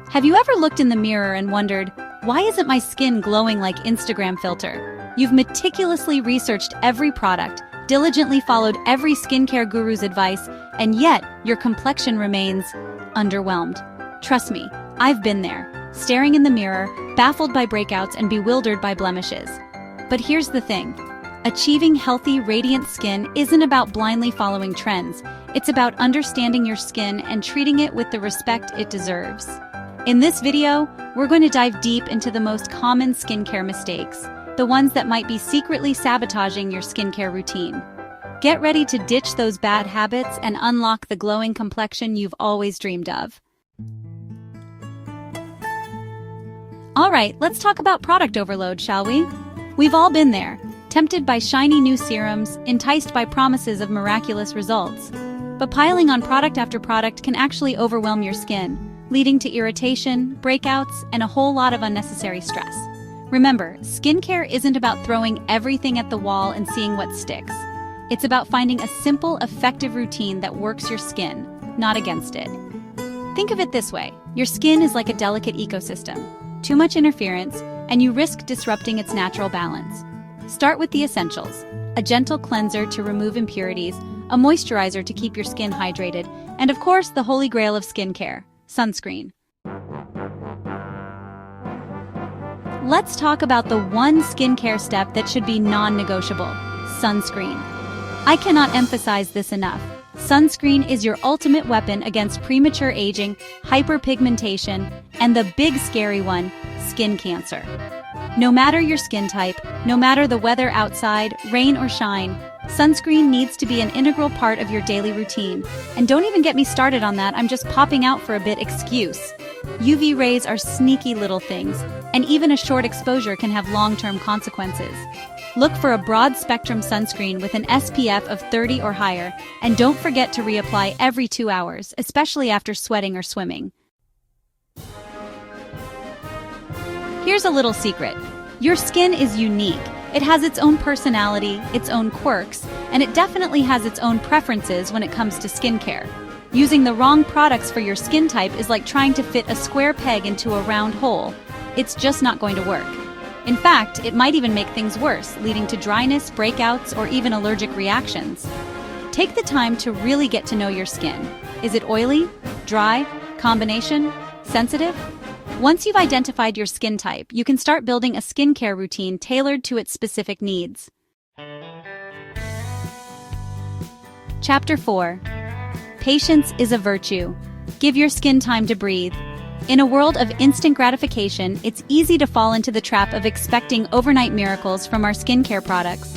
Have you ever looked in the mirror and wondered, why isn't my skin glowing like Instagram filter? You've meticulously researched every product, diligently followed every skincare guru's advice, and yet your complexion remains underwhelmed. Trust me, I've been there, staring in the mirror, baffled by breakouts and bewildered by blemishes. But here's the thing. Achieving healthy, radiant skin isn't about blindly following trends. It's about understanding your skin and treating it with the respect it deserves. In this video, we're going to dive deep into the most common skincare mistakes, the ones that might be secretly sabotaging your skincare routine. Get ready to ditch those bad habits and unlock the glowing complexion you've always dreamed of. All right, let's talk about product overload, shall we? We've all been there, tempted by shiny new serums, enticed by promises of miraculous results. But piling on product after product can actually overwhelm your skin, leading to irritation, breakouts, and a whole lot of unnecessary stress. Remember, skincare isn't about throwing everything at the wall and seeing what sticks. It's about finding a simple, effective routine that works your skin, not against it. Think of it this way. Your skin is like a delicate ecosystem. Too much interference, and you risk disrupting its natural balance. Start with the essentials: a gentle cleanser to remove impurities, a moisturizer to keep your skin hydrated, and of course, the holy grail of skincare: sunscreen. Let's talk about the one skincare step that should be non-negotiable: sunscreen. I cannot emphasize this enough. Sunscreen is your ultimate weapon against premature aging, hyperpigmentation, and the big scary one, skin cancer. No matter your skin type, no matter the weather outside, rain or shine, sunscreen needs to be an integral part of your daily routine. And don't even get me started on that "I'm just popping out for a bit" excuse. UV rays are sneaky little things, and even a short exposure can have long-term consequences. Look for a broad-spectrum sunscreen with an SPF of 30 or higher, and don't forget to reapply every 2 hours, especially after sweating or swimming. Here's a little secret. Your skin is unique. It has its own personality, its own quirks, and it definitely has its own preferences when it comes to skincare. Using the wrong products for your skin type is like trying to fit a square peg into a round hole. It's just not going to work. In fact, it might even make things worse, leading to dryness, breakouts, or even allergic reactions. Take the time to really get to know your skin. Is it oily, dry, combination, sensitive? Once you've identified your skin type, you can start building a skincare routine tailored to its specific needs. Chapter 4. Patience is a virtue. Give your skin time to breathe. In a world of instant gratification, it's easy to fall into the trap of expecting overnight miracles from our skincare products.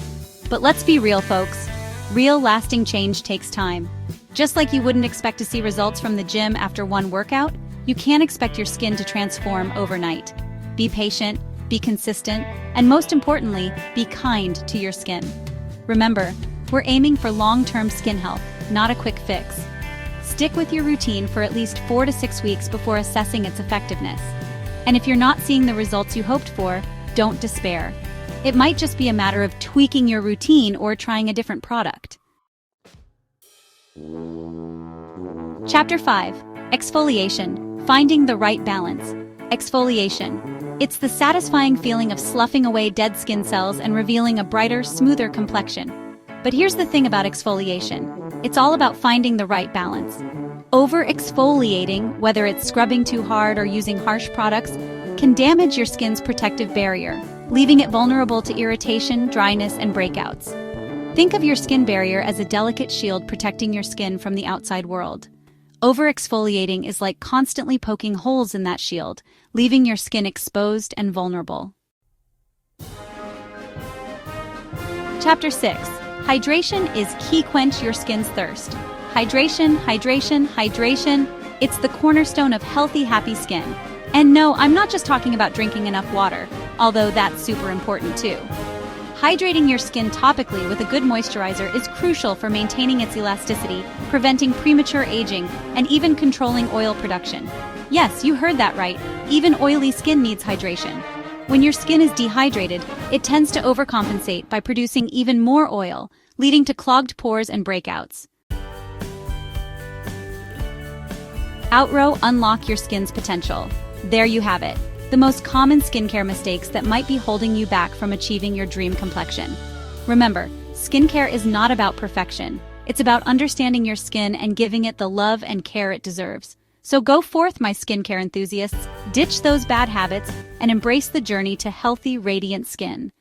But let's be real, folks. Real, lasting change takes time. Just like you wouldn't expect to see results from the gym after one workout, you can't expect your skin to transform overnight. Be patient, be consistent, and most importantly, be kind to your skin. Remember, we're aiming for long-term skin health, not a quick fix. Stick with your routine for at least 4 to 6 weeks before assessing its effectiveness. And if you're not seeing the results you hoped for, don't despair. It might just be a matter of tweaking your routine or trying a different product. Chapter 5. Exfoliation. Finding the right balance. Exfoliation. It's the satisfying feeling of sloughing away dead skin cells and revealing a brighter, smoother complexion. But here's the thing about exfoliation. It's all about finding the right balance. Over-exfoliating, whether it's scrubbing too hard or using harsh products, can damage your skin's protective barrier, leaving it vulnerable to irritation, dryness, and breakouts. Think of your skin barrier as a delicate shield protecting your skin from the outside world. Over-exfoliating is like constantly poking holes in that shield, leaving your skin exposed and vulnerable. Chapter 6. Hydration is key. Quench your skin's thirst. Hydration, hydration, hydration. It's the cornerstone of healthy, happy skin. And no, I'm not just talking about drinking enough water, although that's super important too. Hydrating your skin topically with a good moisturizer is crucial for maintaining its elasticity, preventing premature aging, and even controlling oil production. Yes, you heard that right. Even oily skin needs hydration. When your skin is dehydrated, it tends to overcompensate by producing even more oil, leading to clogged pores and breakouts. Outrow, unlock your skin's potential. There you have it. The most common skincare mistakes that might be holding you back from achieving your dream complexion. Remember, skincare is not about perfection. It's about understanding your skin and giving it the love and care it deserves. So go forth, my skincare enthusiasts, ditch those bad habits and embrace the journey to healthy, radiant skin.